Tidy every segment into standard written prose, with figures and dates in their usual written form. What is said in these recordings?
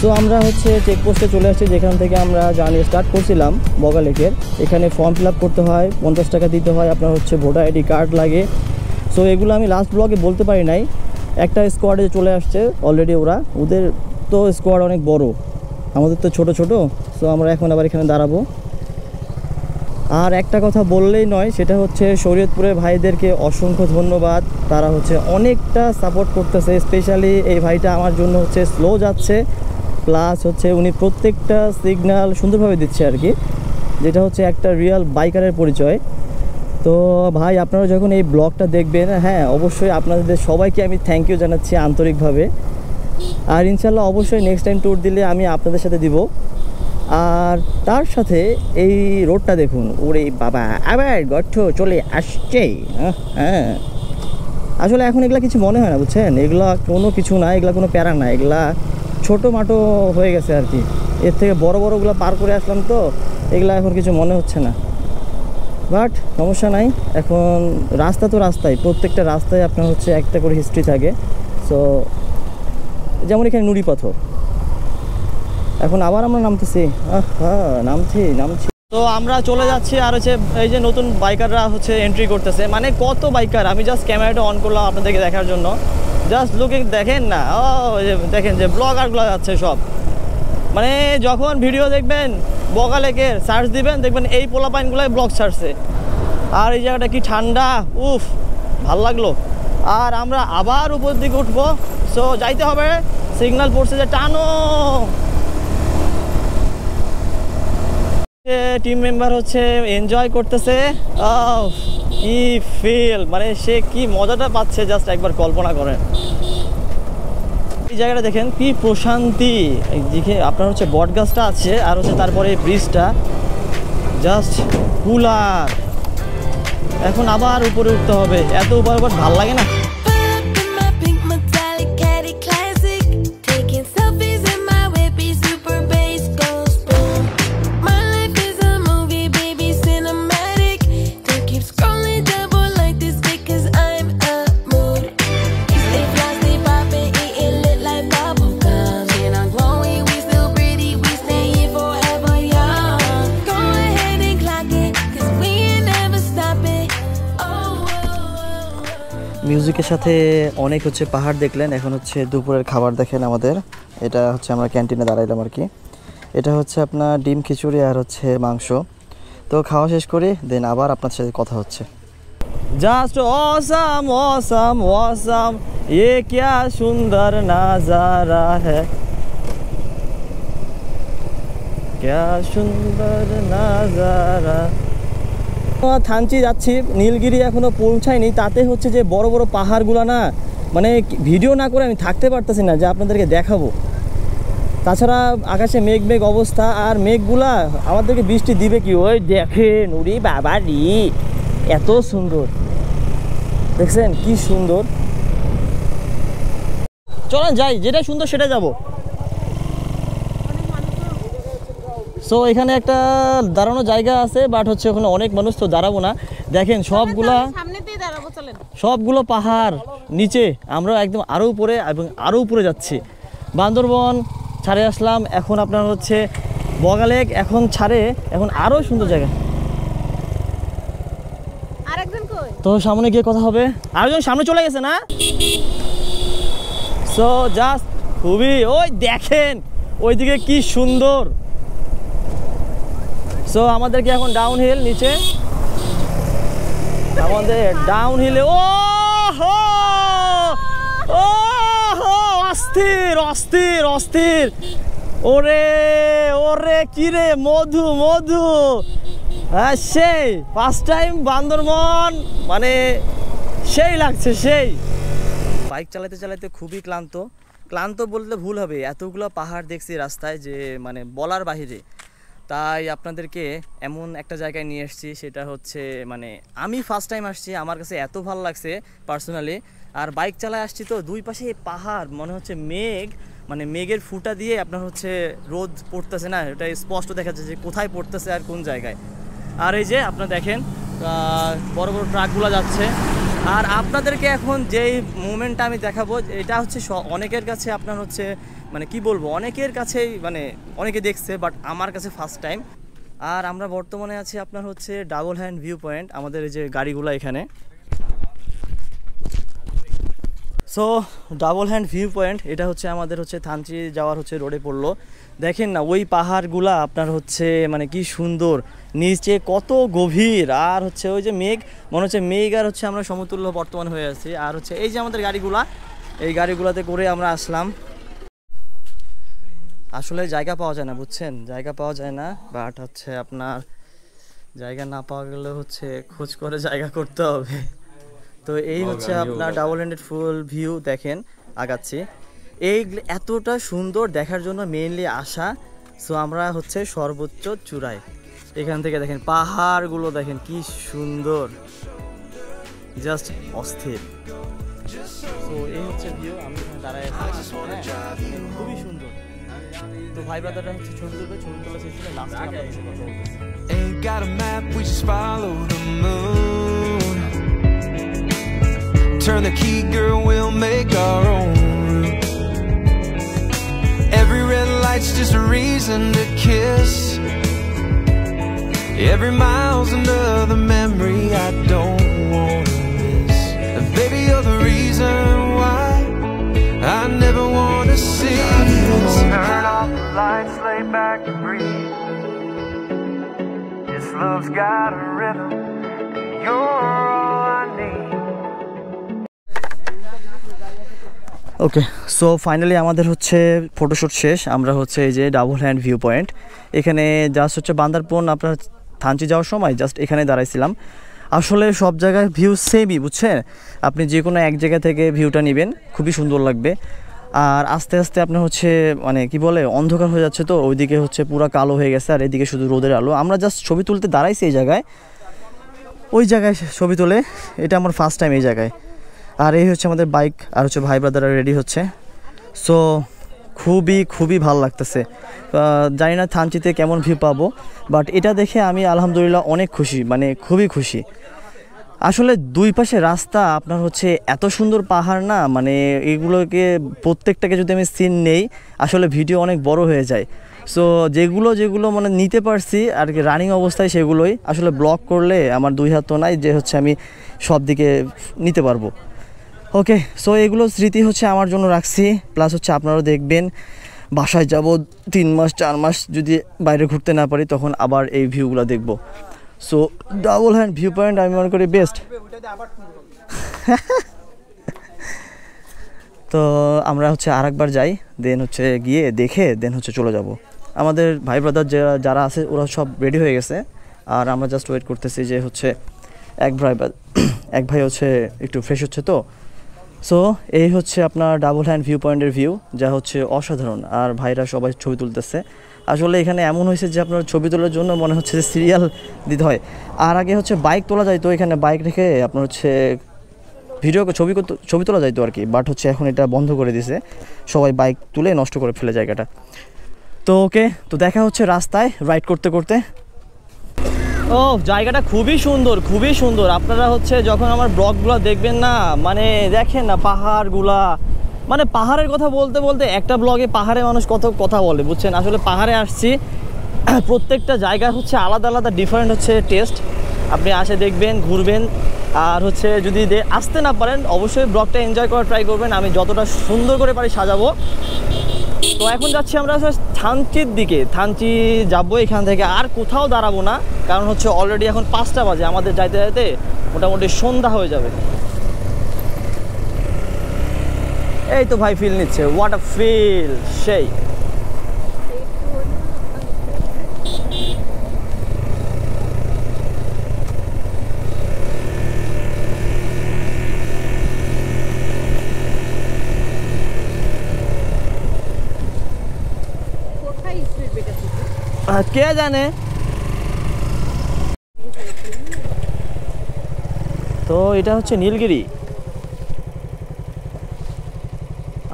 So আমরা হচ্ছে চেকপোস্টে চলে আসছি, যেখান থেকে আমরা জার্নি স্টার্ট করছিলাম বগা লেকের। এখানে ফর্ম ফিল আপ করতে হয়, 50 টাকা দিতে হয়, আপনার হচ্ছে ভোটার আইডি কার্ড লাগে। সো এগুলো আমি লাস্ট ব্লগে বলতে পারি নাই। একটা স্কোয়াডে চলে আসছে অলরেডি, ওদের তো স্কোয়াড অনেক বড়, আমাদের তো ছোট ছোট। সো আমরা এখন আবার এখানে দাঁড়াবো। আর একটা কথা বললেই নয়, সেটা হচ্ছে শরীয়তপুরের ভাইদেরকে অসংখ্য ধন্যবাদ। তারা হচ্ছে অনেকটা সাপোর্ট করতেছে। স্পেশালি এই ভাইটা আমার জন্য হচ্ছে স্লো যাচ্ছে, প্লাস হচ্ছে উনি প্রত্যেকটা সিগন্যাল সুন্দরভাবে দিচ্ছে আর কি, যেটা হচ্ছে একটা রিয়েল বাইকারের পরিচয়। তো ভাই আপনারা যখন এই ব্লগটা দেখবেন, হ্যাঁ অবশ্যই আপনাদের সবাইকে আমি থ্যাংক ইউ জানাচ্ছি আন্তরিকভাবে। আর ইনশাল্লাহ অবশ্যই নেক্সট টাইম ট্যুর দিলে আমি আপনাদের সাথে দিব। আর তার সাথে এই রোডটা দেখুন, ওরে বাবা আবার গর্ত চলে আসছে। হ্যাঁ আসলে এখন এগুলা কিছু মনে হয় না, বুঝছেন, এগুলা কোনো কিছু না, এগুলা কোনো প্যারা না, এগুলা ছোটো মাটো হয়ে গেছে আর কি। এর থেকে বড় বড়গুলো পার করে আসলাম, তো এগুলা এখন কিছু মনে হচ্ছে না। বাট সমস্যা নাই, এখন রাস্তা তো রাস্তায়, প্রত্যেকটা রাস্তায় আপনার হচ্ছে একটা করে হিস্ট্রি থাকে। সো যেমন এখানে নুড়ি পাথর, এখন আবার আমরা নামতেছি, নামছি। তো আমরা চলে যাচ্ছি। আর হচ্ছে এই যে নতুন বাইকাররা হচ্ছে এন্ট্রি করতেছে, মানে কত বাইকার, আমি জাস্ট ক্যামেরাটা অন করলাম আপনাদেরকে দেখার জন্য। জাস্ট লুকিং, দেখেন না, দেখেন যে ব্লগারগুলো যাচ্ছে সব। মানে যখন ভিডিও দেখবেন বগা লেকের, সার্চ দিবেন, দেখবেন এই পোলাপাইনগুলোই ব্লগ ছাড়ছে। আর এই জায়গাটা কি ঠান্ডা, উফ ভাল লাগলো। আর আমরা আবার উপর দিকে উঠবো। সো যাইতে হবে, সিগন্যাল পড়ছে যে টানো। টিম মেম্বার হচ্ছে এনজয় করতেছে, কি ফিল, মানে সে কি মজাটা পাচ্ছে জাস্ট একবার কল্পনা করেন। এই জায়গাটা দেখেন কি প্রশান্তি, এইদিকে আপনার হচ্ছে বট গাছটা আছে, আর হচ্ছে তারপরে এই ব্রিজটা জাস্ট কুলার। এখন আবার উপরে উঠতে হবে, এত উপর ভাল লাগে না। মিউজিকের সাথে অনেক হচ্ছে পাহাড় দেখলেন। এখন হচ্ছে দুপুরের খাবার দেখেন আমাদের। এটা হচ্ছে আমরা ক্যান্টিনে দাঁড়াইলাম আর কি। এটা হচ্ছে আপনার ডিম খিচুড়ি আর হচ্ছে মাংস। তো খাওয়া শেষ করি, দেন আবার আপনার সাথে কথা হচ্ছে। জাস্ট অসাম অসাম অসাম, ये क्या सुंदर नजारा है, क्या सुंदर नजारा। থানচি যাচ্ছি, নীলগিরি এখনও পৌঁছায়নি। তাতে হচ্ছে যে বড় বড় পাহাড়গুলো না, মানে ভিডিও না করে আমি থাকতে পারতেছি না যে আপনাদেরকে দেখাবো। তাছাড়া আকাশে মেঘ মেঘ অবস্থা, আর মেঘগুলা আমাদেরকে বৃষ্টি দিবে কি, ওই দেখেন, উরি বাবা রি, এত সুন্দর, দেখছেন কি সুন্দর। চলেন যাই, যেটা সুন্দর সেটা যাবো। সো এখানে একটা দাঁড়ানো জায়গা আছে, বাট হচ্ছে ওখানে অনেক মানুষ, তো দাঁড়াবো না। দেখেন সবগুলো পাহাড় নিচে, আমরা একদম আরও উপরে এবং আরও উপরে যাচ্ছি। বান্দরবন ছাড়ে আসলাম, এখন আপনার হচ্ছে বগা লেক এখন ছাড়ে, এখন আরও সুন্দর জায়গা। তো সামনে গিয়ে কথা হবে। আরেকজন সামনে চলে গেছে না। সো জাস্ট খুবই, ওই দেখেন ওইদিকে কি সুন্দর। সো আমাদেরকে এখন ডাউন হিল, নিচে আমাদের ডাউন হিলে। ও হো ও হো, অস্থির অস্থির অস্থির, ওরে ওরে কিরে মধু মধু। হ্যাঁ সেই ফার্স্ট টাইম বান্দরবন, মানে সেই লাগছে সেই। বাইক চালাতে চালাতে খুবই ক্লান্ত বললে ভুল হবে, এতগুলো পাহাড় দেখছি রাস্তায় যে মানে বলার বাহিরে। তাই আপনাদেরকে এমন একটা জায়গায় নিয়ে এসেছি, সেটা হচ্ছে মানে আমি ফার্স্ট টাইম আসছি, আমার কাছে এত ভালো লাগছে পার্সোনালি। আর বাইক চালায় আসছি তো, দুই পাশে পাহাড়, মনে হচ্ছে মেঘ, মানে মেঘের ফুটা দিয়ে আপনার হচ্ছে রোদ পড়তেছে না, এটা স্পষ্ট দেখা যাচ্ছে যে কোথায় পড়তেছে আর কোন জায়গায়। আর এই যে আপনারা দেখেন বড় বড় ট্রাকগুলো যাচ্ছে। আর আপনাদেরকে এখন যেই মুভমেন্টটা আমি দেখাবো, এটা হচ্ছে অনেকের কাছে আপনার হচ্ছে মানে কি বলবো, অনেকের কাছেই মানে অনেকে দেখছে, বাট আমার কাছে ফার্স্ট টাইম। আর আমরা বর্তমানে আছি আপনার হচ্ছে ডাবল হ্যান্ড ভিউ পয়েন্ট, আমাদের এই যে গাড়িগুলো এখানে। So double hand view point এটা হচ্ছে আমাদের হচ্ছে থানচি যাওয়ার হচ্ছে রোডে পড়লো। দেখেন না ওই পাহাড়গুলা আপনার হচ্ছে মানে কি সুন্দর, নিচে কত গভীর, আর হচ্ছে ওই যে মেঘ, মনে হচ্ছে মেঘ আর হচ্ছে আমরা সমতুল্য বর্তমান হয়ে আছি। আর হচ্ছে এই যে আমাদের গাড়িগুলা, এই গাড়িগুলাতে করে আমরা আসলাম। আসলে জায়গা পাওয়া যায় না বুঝছেন, জায়গা পাওয়া যায় না, বাট হচ্ছে আপনার জায়গা না পাওয়া গেলে হচ্ছে খোঁজ করে জায়গা করতে হবে। তো এই হচ্ছে আপনার ডাবল হ্যান্ডেড ফুল ভিউ। দেখেন আগাচ্ছি, এই এতটা সুন্দর দেখার জন্য মেইনলি আসা। সো আমরা হচ্ছে সর্বোচ্চ চূড়ায়, এখান থেকে দেখেন পাহাড়গুলো দেখেন কি সুন্দর, জাস্ট অস্থির। সো এই হচ্ছে ভিউ, আমি এখানে দাঁড়ায় আছি, খুবই সুন্দর। তো ভাই ব্রাদাররা হচ্ছে ছবি তুলবে, ছবি তোলা শেষ হলে লাস্টে আমরা এসে কথা বলতেছি। Ain't got a map, we just follow the moon. Turn the key, girl, we'll make our own route. Every red light's just a reason to kiss. Every mile's another memory I don't wanna miss. And baby, you're the reason why I never wanna see this. Turn off the lights, lay back and breathe. This love's got a rhythm, and you're all I need. Okay, so finally আমাদের হচ্ছে photoshoot শেষ। আমরা হচ্ছে এই যে double hand view point, এখানে just হচ্ছে বান্দারপন আপনার থানচি যাওয়ার সময় জাস্ট এখানে দাঁড়াইছিলাম। আসলে সব জায়গায় ভিউ সেমই বুঝছেন, আপনি যে কোনো এক জায়গা থেকে ভিউটা নেবেন খুবই সুন্দর লাগবে। আর আস্তে আস্তে আপনার হচ্ছে মানে কি বলে অন্ধকার হয়ে যাচ্ছে, তো ওইদিকে হচ্ছে পুরো কালো হয়ে গেছে, আর এদিকে শুধু রোদের আলো। আমরা জাস্ট ছবি তুলতে দাঁড়াইছি এই জায়গায়, ওই জায়গায় ছবি তোলে, এটা আমার ফার্স্ট টাইম এই জায়গায়। আর এই হচ্ছে আমাদের বাইক, আর হচ্ছে ভাই ব্রাদাররা রেডি হচ্ছে। সো খুবই ভালো লাগতেছে। জানি না থানচিতে কেমন ভিউ পাবো, বাট এটা দেখে আমি আলহামদুলিল্লাহ অনেক খুশি, মানে খুবই খুশি। আসলে দুই পাশে রাস্তা, আপনার হচ্ছে এত সুন্দর পাহাড় না, মানে এগুলোকে প্রত্যেকটাকে যদি আমি সিন নেই আসলে ভিডিও অনেক বড় হয়ে যায়। সো যেগুলো মানে নিতে পারছি আর কি রানিং অবস্থায়, সেগুলোই আসলে ব্লগ করলে আমার দুই হাত তো নাই যে হচ্ছে আমি সব দিকে নিতে পারবো। ওকে, সো এগুলো স্মৃতি হচ্ছে আমার জন্য রাখছি, প্লাস হচ্ছে আপনারাও দেখবেন। বাসায় যাব 3 মাস 4 মাস যদি বাইরে ঘুরতে না পারি, তখন আবার এই ভিউগুলো দেখব। So double hand view point আমি মনে করি বেস্ট। তো আমরা হচ্ছে আরেকবার যাই, দেন হচ্ছে গিয়ে দেখে দেন হচ্ছে চলে যাব। আমাদের ভাই ব্রাদার যারা আছে ওরা সব রেডি হয়ে গেছে, আর আমরা জাস্ট ওয়েট করতেছি যে হচ্ছে এক ভাই হচ্ছে একটু ফ্রেশ হচ্ছে। তো সো এই হচ্ছে আপনার ডাবল হ্যান্ড ভিউ পয়েন্টের ভিউ, যা হচ্ছে অসাধারণ। আর ভাইরা সবাই ছবি তুলতেছে। আসলে এখানে এমন হয়েছে যে আপনার ছবি তোলার জন্য মনে হচ্ছে যে সিরিয়াল দিতে হয়। আর আগে হচ্ছে বাইক তোলা যায়, তো এখানে বাইক রেখে আপনার হচ্ছে ছবি তোলা যাইতো আর কি, বাট হচ্ছে এখন এটা বন্ধ করে দিয়েছে, সবাই বাইক তুলে নষ্ট করে ফেলে জায়গাটা। তো ওকে, তো দেখা হচ্ছে রাস্তায় রাইড করতে করতে। ও জায়গাটা খুবই সুন্দর। আপনারা হচ্ছে যখন আমার ব্লগগুলো দেখবেন না, মানে দেখেন না পাহাড়গুলা, মানে পাহাড়ের কথা বলতে বলতে একটা ব্লগে পাহাড়ে মানুষ কত কথা বলে বুঝছেন। আসলে পাহাড়ে আসছি, প্রত্যেকটা জায়গার হচ্ছে আলাদা ডিফারেন্ট হচ্ছে টেস্ট। আপনি আসে দেখবেন, ঘুরবেন, আর হচ্ছে যদি আসতে না পারেন অবশ্যই ব্লগটা এনজয় করার ট্রাই করবেন। আমি যতটা সুন্দর করে পারি সাজাবো। তো এখন যাচ্ছি আমরা থানচির দিকে, থানচি যাবো এখান থেকে, আর কোথাও দাঁড়াবো না, কারণ হচ্ছে অলরেডি এখন 5টা বাজে, আমাদের যাইতে যাইতে মোটামুটি সন্ধ্যা হয়ে যাবে। এই তো ভাই ফিল নিচ্ছে, হোয়াট আ ফিল, সেই কে জানে। তো এটা হচ্ছে নীলগিরি,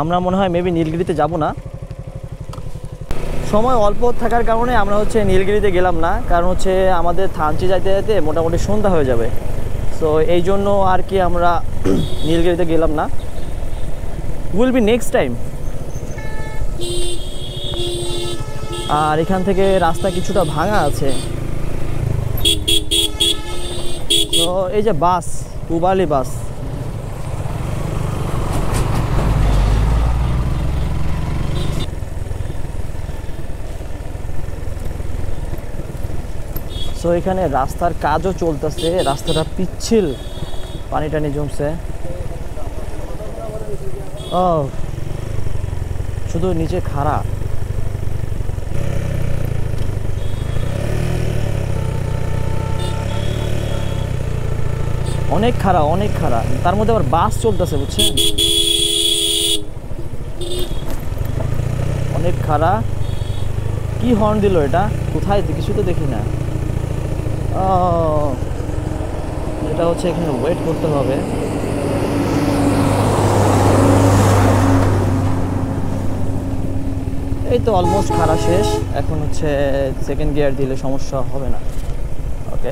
আমরা মনে হয় মেবি নীলগিরিতে যাব না, সময় অল্প থাকার কারণে আমরা হচ্ছে নীলগিরিতে গেলাম না, কারণ হচ্ছে আমাদের থানচি যাইতে যাইতে মোটামুটি সন্ধ্যা হয়ে যাবে। সো এই জন্য আর কি আমরা নীলগিরিতে গেলাম না, উইল বি নেক্সট টাইম। আর এখান থেকে রাস্তা কিছুটা ভাঙা আছে। তো এই যে বাস, পুবালি বাস, সো এখানে রাস্তার কাজও চলতেছে, রাস্তাটা পিচ্ছিল, পানি টানি জমছে। ও শুধু নিচে খাড়া। অনেক খাড়া, অনেক খাড়া, তার মধ্যে আবার বাস চলতেছে, বুঝছেন? অনেক খাড়া। কি হর্ন দিল এটা? কোথায়? কিছু তো দেখি না। এটা হচ্ছে এখানে ওয়েট করতে হবে। এই তো অলমোস্ট খাড়া শেষ। এখন হচ্ছে সেকেন্ড গিয়ার দিলে সমস্যা হবে না। ওকে,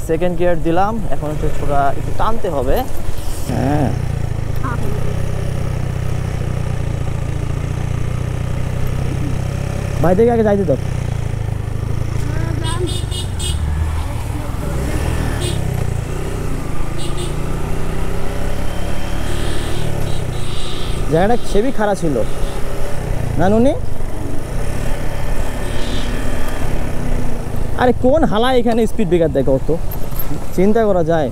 সেকেন্ড গিয়ার দিলাম। এখন হচ্ছে ছোটা একটু টানতে হবে। হ্যাঁ, ভাই দেখে আগে যাইতে দাও। জায়গাটা সেবি খারাপ ছিল না নুনি? আরে কোন হালা এখানে স্পিড ব্রেকার দেখো তো, চিন্তা করা যায়?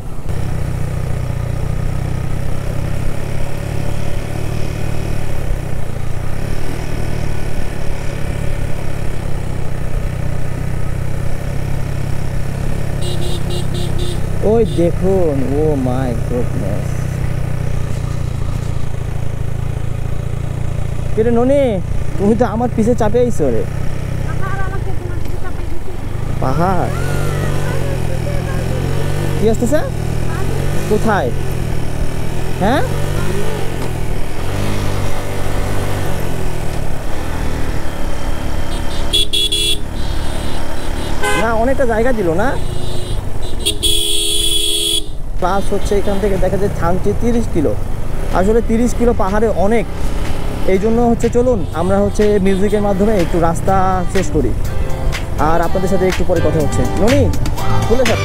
ওই দেখুন, ও মাই গুডনেস। কিরে ননি, তুমি তো আমার পিছে চাপে আইছো রে। পাহাড় কি আসতেছে? কোথায়? হ্যাঁ, না অনেকটা জায়গা দিল না। প্লাস হচ্ছে এখান থেকে দেখা যায় থানচি 30 কিলো। আসলে 30 কিলো পাহাড়ে অনেক। এই জন্য হচ্ছে চলুন আমরা হচ্ছে মিউজিকের মাধ্যমে একটু রাস্তা শেষ করি, আর আপনাদের সাথে একটু পরে কথা হচ্ছে। ননি খুলে থাক।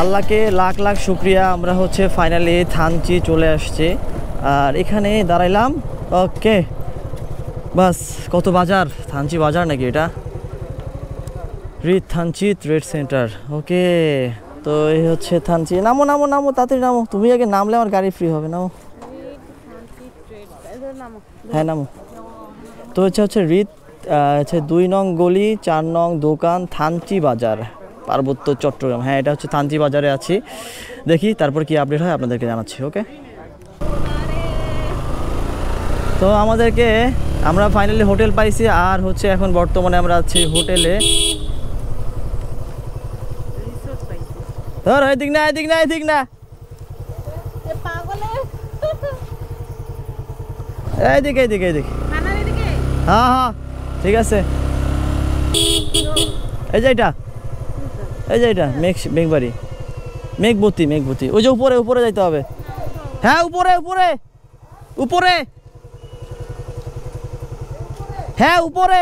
আল্লাহকে লাখ লাখ শুক্রিয়া, আমরা হচ্ছে ফাইনালি থানচি চলে আসছে। আর এখানে দাঁড়াইলাম। ওকে, বাস। কত বাজার? থানচি বাজার নাকি এটা? রিত থানচি ট্রেড সেন্টার। ওকে, তো এই হচ্ছে থানচি। নামো নামো নামো, তাড়াতাড়ি নামো। তুমি আগে নামলে আমার গাড়ি ফ্রি হবে। নামো। হ্যাঁ নামো। তো হচ্ছে রিত হচ্ছে 2 নং গলি 4 নং দোকান, থানচি বাজার, পার্বত্য চট্টগ্রাম। হ্যাঁ, এটা হচ্ছে থানচি বাজারে আছি। দেখি তারপর কি আপডেট হয় আপনাদেরকে জানাচ্ছি। ওকে, তো আমরা ফাইনালি হোটেল পাইছি। আর হচ্ছে এখন বর্তমানে আমরা আছি হোটেলে। ধর এদিক না, এদিক না, এদিক না, এইদিকে এইদিকে এইদিকে। হ্যাঁ হ্যাঁ ঠিক আছে। এই যে এটা, এই যে এটা মেঘবাড়ি, মেঘবতী, মেঘবতী। ওই যে উপরে, উপরে যাইতে হবে। হ্যাঁ উপরে, উপরে, উপরে। হ্যাঁ উপরে।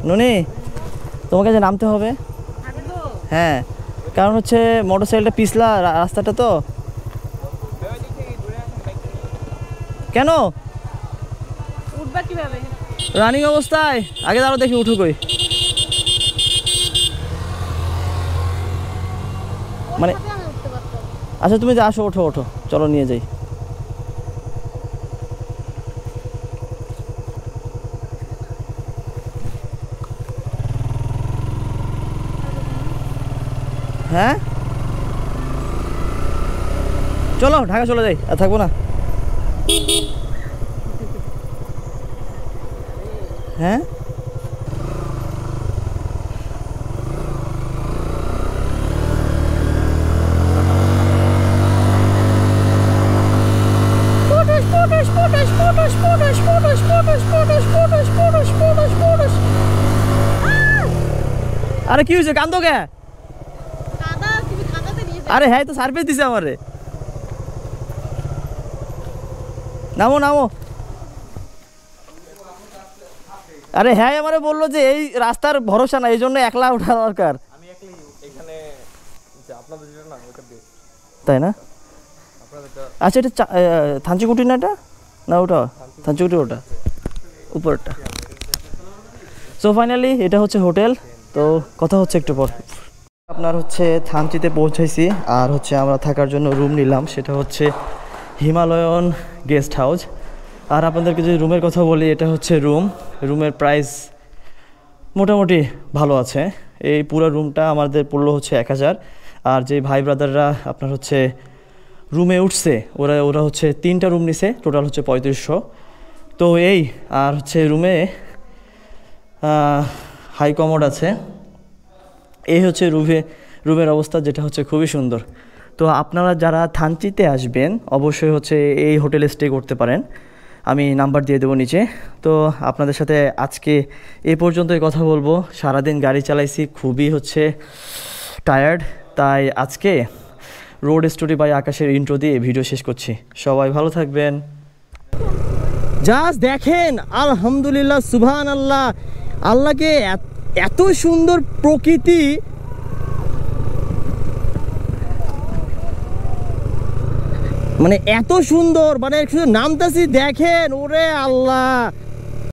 ননি, তোমাকে যে নামতে হবে। হ্যাঁ, কারণ হচ্ছে মোটরসাইকেলটা পিছলা রাস্তাটা তো। কেন উঠবা কিভাবে? রানিং অবস্থায় আগে দাঁড়াও, দেখি উঠু কই। মানে আচ্ছা তুমি আসো, ওঠো ওঠো, চলো নিয়ে যাই। হ্যাঁ চলো ঢাকা চলে যাই, আর থাকবো না। হ্যাঁ আরে কি হয়েছে, কান্দো কে? আরে হ্যাঁ তো সার্ভিস দিছে আমারে। নামো নামো। আরে হ্যাঁ আমারে বললো যে এই রাস্তার ভরসা না, এই জন্য একলা ওঠা দরকার। তাই না? আচ্ছা এটা থানচিকুটি না, এটা না ওটা থানচিকুটি, ওটা উপরটা। সো ফাইনালি এটা হচ্ছে হোটেল, তো কথা হচ্ছে একটু পর। আপনার হচ্ছে থানচিতে পৌঁছাইছি, আর হচ্ছে আমরা থাকার জন্য রুম নিলাম, সেটা হচ্ছে হিমালয়ন গেস্ট হাউস। আর আপনাদেরকে যদি রুমের কথা বলি, এটা হচ্ছে রুমের প্রাইস মোটামুটি ভালো আছে। এই পুরো রুমটা আমাদের পড়লো হচ্ছে 1000। আর যে ভাই ব্রাদাররা আপনার হচ্ছে রুমে উঠছে, ওরা হচ্ছে 3টা রুম নিছে, টোটাল হচ্ছে 3500। তো এই আর হচ্ছে রুমে হাই কমোড আছে। এই হচ্ছে রুমের অবস্থা, যেটা হচ্ছে খুবই সুন্দর। তো আপনারা যারা থানচিতে আসবেন অবশ্যই হচ্ছে এই হোটেলে স্টে করতে পারেন, আমি নাম্বার দিয়ে দেবো নিচে। তো আপনাদের সাথে আজকে এই পর্যন্তই কথা বলবো। সারাদিন গাড়ি চালাইছি, খুবই হচ্ছে টায়ার্ড, তাই আজকে রোড স্টোরি বাই আকাশের ইন্ট্রো দিয়ে ভিডিও শেষ করছি। সবাই ভালো থাকবেন। জাস্ট দেখেন, আলহামদুলিল্লাহ, সুবহান আল্লাহ, আল্লাহকে এত সুন্দর প্রকৃতি, মানে এত সুন্দর, মানে শুধু নামতাছি দেখেন, ওরে আল্লাহ।